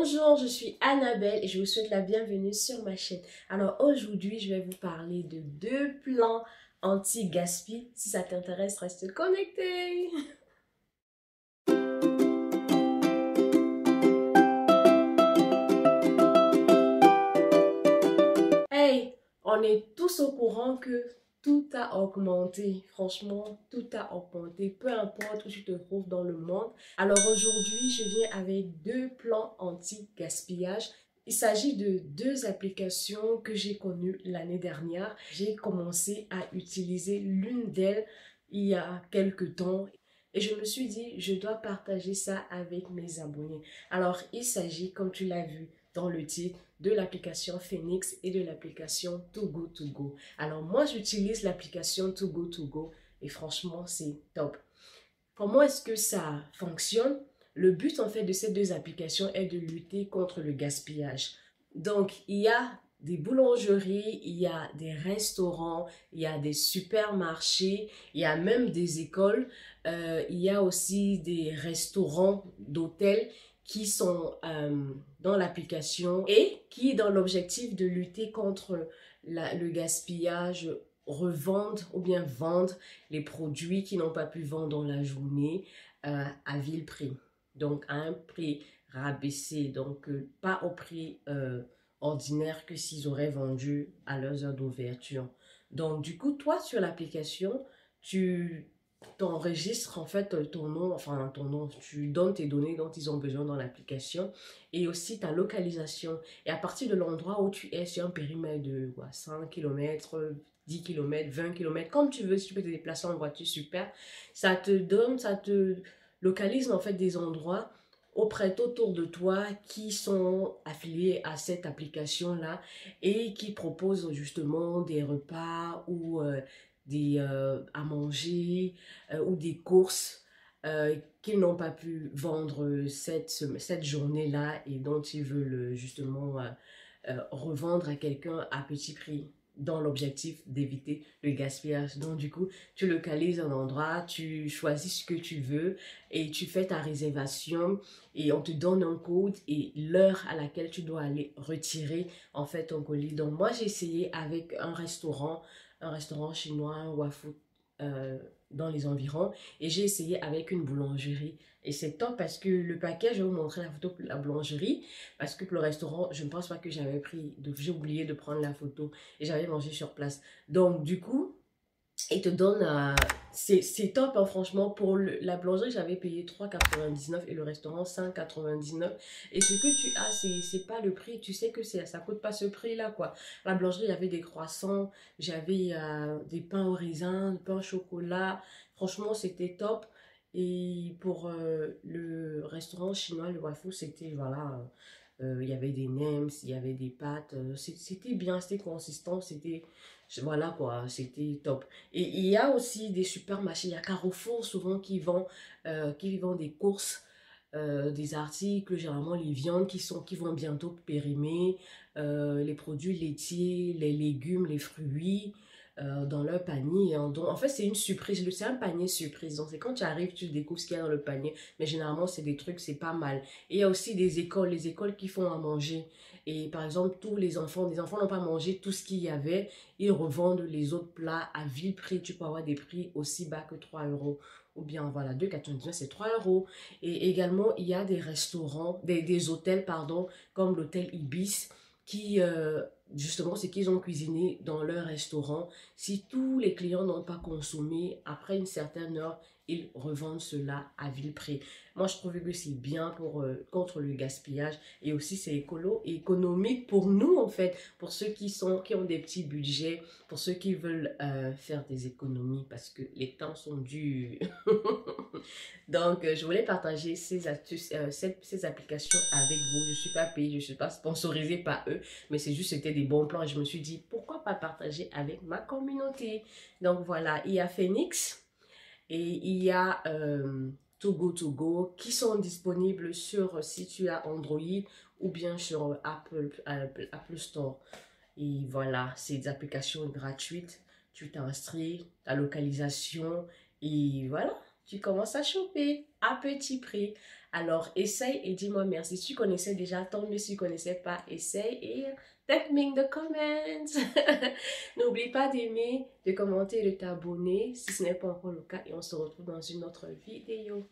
Bonjour, je suis Annabelle et je vous souhaite la bienvenue sur ma chaîne. Alors aujourd'hui, je vais vous parler de deux plans anti-gaspi. Si ça t'intéresse, reste connecté. Hey, on est tous au courant que tout a augmenté. Franchement, tout a augmenté. Peu importe où tu te trouves dans le monde. Alors aujourd'hui, je viens avec deux plans anti-gaspillage. Il s'agit de deux applications que j'ai connues l'année dernière. J'ai commencé à utiliser l'une d'elles il y a quelques temps. Et je me suis dit, je dois partager ça avec mes abonnés. Alors, il s'agit, comme tu l'as vu dans le titre, de l'application Phoenix et de l'application Too Good To Go. Alors, moi, j'utilise l'application Too Good To Go et franchement, c'est top. Comment est-ce que ça fonctionne? Le but, en fait, de ces deux applications est de lutter contre le gaspillage. Donc, il y a des boulangeries, il y a des restaurants, il y a des supermarchés, il y a même des écoles, il y a aussi des restaurants d'hôtels qui sont dans l'application et qui, dans l'objectif de lutter contre le gaspillage, revendent ou bien vendent les produits qui n'ont pas pu vendre dans la journée à vil prix. Donc, à un prix rabaissé, donc pas au prix ordinaire que s'ils auraient vendu à leurs heures d'ouverture. Donc, du coup, toi, sur l'application, tu t'enregistres en fait ton nom, tu donnes tes données dont ils ont besoin dans l'application et aussi ta localisation. Et à partir de l'endroit où tu es sur un périmètre de 5 km, 10 km, 20 km, comme tu veux, si tu peux te déplacer en voiture, super. Ça te localise en fait des endroits auprès autour de toi qui sont affiliés à cette application-là et qui proposent justement des repas ou à manger ou des courses qu'ils n'ont pas pu vendre cette journée-là et dont ils veulent justement revendre à quelqu'un à petit prix dans l'objectif d'éviter le gaspillage. Donc du coup, tu localises un endroit, tu choisis ce que tu veux et tu fais ta réservation et on te donne un code et l'heure à laquelle tu dois aller retirer en fait ton colis. Donc moi, j'ai essayé avec un restaurant chinois, un waffle dans les environs et j'ai essayé avec une boulangerie. Et c'est top parce que le paquet, je vais vous montrer la photo pour la boulangerie parce que pour le restaurant, je ne pense pas que j'ai oublié de prendre la photo et j'avais mangé sur place. Donc du coup, il te donne, c'est top hein, franchement, pour la boulangerie j'avais payé 3,99 et le restaurant 5,99 et ce que tu as c'est pas le prix, tu sais que ça coûte pas ce prix là quoi. La boulangerie il y avait des croissants, j'avais des pains au raisin, des pains au chocolat, franchement c'était top. Et pour le restaurant chinois, le waffle, c'était voilà, il y avait des nems, il y avait des pâtes, c'était bien, c'était consistant, c'était voilà quoi, c'était top. Et il y a aussi des supermarchés, il y a Carrefour souvent qui vend des courses, des articles, généralement les viandes qui vont bientôt périmer, les produits laitiers, les légumes, les fruits dans leur panier. En fait, c'est une surprise, c'est un panier surprise. Donc, c'est quand tu arrives, tu découvres ce qu'il y a dans le panier. Mais généralement, c'est des trucs, c'est pas mal. Et il y a aussi des écoles, les écoles qui font à manger. Et par exemple, des enfants n'ont pas mangé tout ce qu'il y avait. Ils revendent les autres plats à vil prix. Tu peux avoir des prix aussi bas que 3 euros. Ou bien, voilà, 2,99, c'est 3 euros. Et également, il y a des restaurants, des hôtels, pardon, comme l'hôtel Ibis, qui, justement, c'est qu'ils ont cuisiné dans leur restaurant. Si tous les clients n'ont pas consommé, après une certaine heure, ils revendent cela à vil prix. Moi, je trouve que c'est bien contre le gaspillage et aussi c'est économique pour nous, en fait, pour ceux qui ont des petits budgets, pour ceux qui veulent faire des économies parce que les temps sont durs. Donc, je voulais partager ces astuces, ces applications avec vous. Je ne suis pas payée, je ne suis pas sponsorisée par eux, mais c'est juste, c'était des bons plans et je me suis dit, pourquoi pas partager avec ma communauté. Donc, voilà, il y a Phoenix et il y a Too Good To Go qui sont disponibles sur, si tu as Android ou bien sur Apple Store. Et voilà, c'est des applications gratuites. Tu t'inscris, ta localisation et voilà, tu commences à choper à petit prix. Alors essaye et dis-moi merci. Si tu connaissais déjà, tant mieux. Si tu connaissais pas, essaye et tag me in the comments. N'oublie pas d'aimer, de commenter et de t'abonner si ce n'est pas encore le cas. Et on se retrouve dans une autre vidéo.